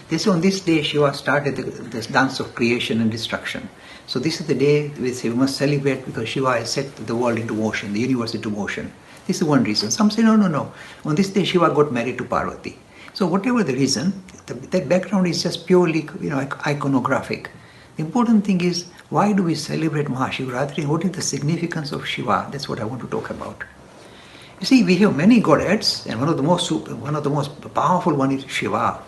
They say on this day Shiva started this dance of creation and destruction. So this is the day we say we must celebrate because Shiva has set the world into motion, the universe into motion. This is one reason. Some say no. On this day Shiva got married to Parvati. So whatever the reason, that background is just purely iconographic. The important thing is, why do we celebrate Mahashivratri? What is the significance of Shiva? That's what I want to talk about. You see, we have many gods, and one of the most powerful one is Shiva.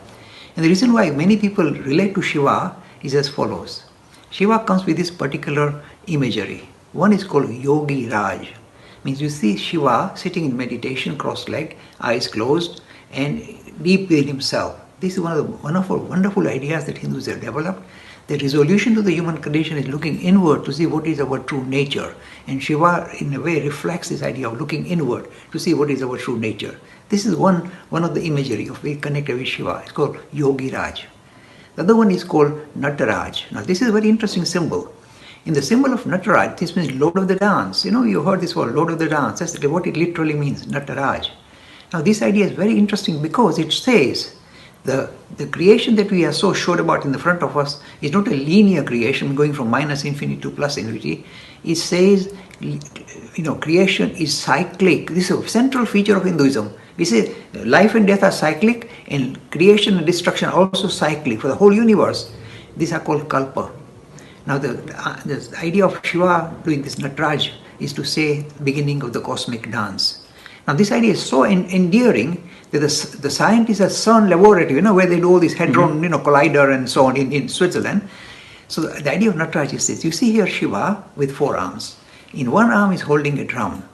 And the reason why many people relate to Shiva is as follows. Shiva comes with this particular imagery. One is called Yogi Raj. Means you see Shiva sitting in meditation, cross-legged, eyes closed, and deep within himself. This is one of the wonderful ideas that Hindus have developed. The resolution to the human condition is looking inward to see what is our true nature. And Shiva, in a way, reflects this idea of looking inward to see what is our true nature. This is one of the imagery of being connected with Shiva. It's called Yogi Raj. The other one is called Nataraj. Now, this is a very interesting symbol. In the symbol of Nataraj, this means Lord of the Dance. You heard this word, Lord of the Dance. That's what it literally means, Nataraj. Now, this idea is very interesting because it says the creation that we are so sure about in the front of us is not a linear creation going from minus infinity to plus infinity. It says, creation is cyclic. This is a central feature of Hinduism. We say life and death are cyclic, and creation and destruction are also cyclic for the whole universe. These are called kalpa. Now, the idea of Shiva doing this Nataraj is to say beginning of the cosmic dance. Now, this idea is so endearing that the scientists at CERN laboratory, where they do all this hadron, collider and so on in Switzerland. So the idea of Nataraj is this. You see here Shiva with 4 arms. In one arm is holding a drum.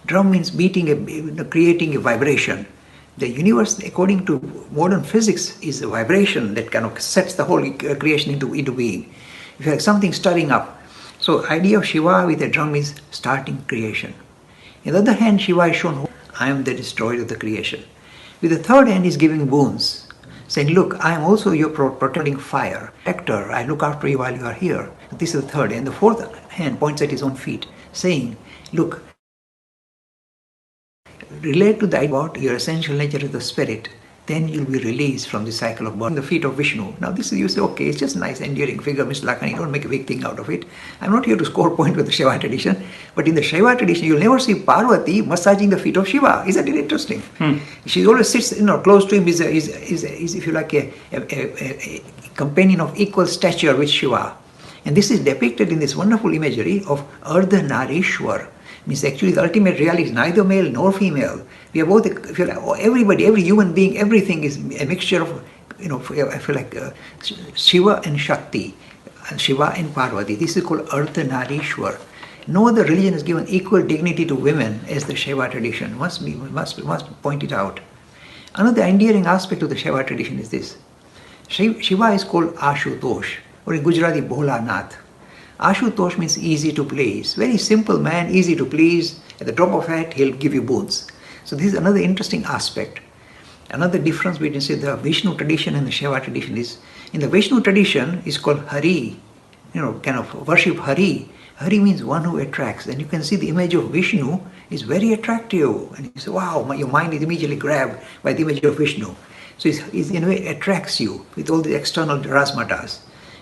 Drum means beating, creating a vibration. The universe, according to modern physics, is a vibration that kind of sets the whole creation into being. If you have something stirring up. So idea of Shiva with a drum is starting creation. On the other hand, Shiva is shown, I am the destroyer of the creation. With the third hand, is giving boons, saying, look, I am also your protecting fire, protector, I look after you while you are here. This is the third hand. The fourth hand points at his own feet, saying, look, relate to the idea about your essential nature of the spirit, then you'll be released from the cycle of birth. The feet of Vishnu. Now this is, you say, okay, it's just nice, endearing figure, Mr. Lakhani, don't make a big thing out of it. I'm not here to score point with the Shiva tradition, but in the Shiva tradition, you'll never see Parvati massaging the feet of Shiva. Isn't it interesting? She always sits, close to him, is if you like, a companion of equal stature with Shiva. And this is depicted in this wonderful imagery of Ardhanarishwar. Means actually the ultimate reality is neither male nor female. We are both, everybody, every human being, everything is a mixture of, I feel like Shiva and Shakti, and Shiva and Parvati. This is called Ardhanarishwar. No other religion has given equal dignity to women as the Shiva tradition. Must point it out. Another endearing aspect of the Shiva tradition is this. Shiva is called Ashutosh, or in Gujarati, Bholanath. Ashutosh means easy to please. Very simple man, easy to please. At the drop of a hat, he'll give you boons. So this is another interesting aspect. Another difference between, say, the Vishnu tradition and the Shiva tradition is, in the Vishnu tradition, is called Hari. Kind of worship Hari. Hari means one who attracts. And you can see the image of Vishnu is very attractive. And you say, wow, your mind is immediately grabbed by the image of Vishnu. So it in a way attracts you with all the external rasmatas.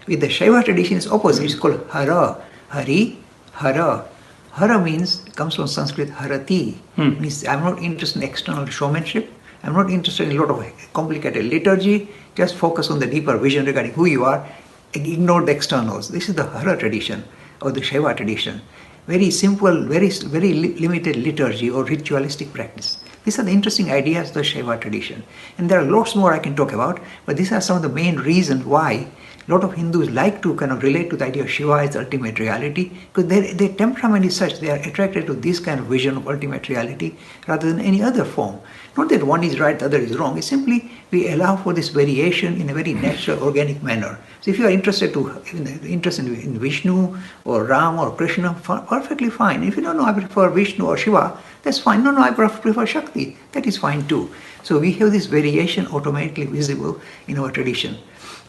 With the Shiva tradition, it's opposite. It's called Hara. Hari, Hara. Hara comes from Sanskrit Harati. Means I'm not interested in external showmanship. I'm not interested in a lot of complicated liturgy. Just focus on the deeper vision regarding who you are. Ignore the externals. This is the Hara tradition or the Shiva tradition. Very simple, very limited liturgy or ritualistic practice. These are the interesting ideas of the Shiva tradition. And there are lots more I can talk about, but these are some of the main reasons why a lot of Hindus like to kind of relate to the idea of Shiva as ultimate reality, because their temperament is such, they are attracted to this kind of vision of ultimate reality rather than any other form. Not that one is right, the other is wrong. It's simply we allow for this variation in a very natural, organic manner. So if you are interested in Vishnu or Ram or Krishna, perfectly fine. If you don't know, I prefer Vishnu or Shiva, that's fine. No, I prefer Shakti. That is fine too. So we have this variation automatically visible in our tradition.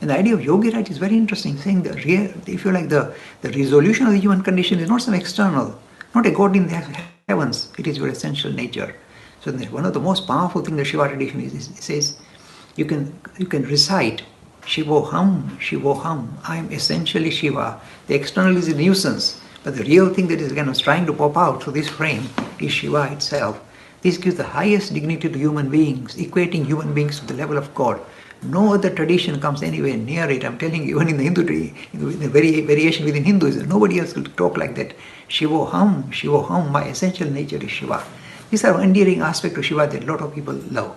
And the idea of Yogi Raj is very interesting, saying that if you like, the resolution of the human condition is not some external, not a God in the heavens, it is your essential nature. So one of the most powerful things the Shiva tradition is, it says you can recite Shivoham, Shivoham. I am essentially Shiva. The external is a nuisance, but the real thing that is kind of trying to pop out through this frame is Shiva itself. This gives the highest dignity to human beings, equating human beings to the level of God. No other tradition comes anywhere near it. I'm telling you, even in the Hindu, in the variation within Hinduism, nobody else will talk like that. Shivoham, Shivoham, my essential nature is Shiva. These are endearing aspects of Shiva that a lot of people love.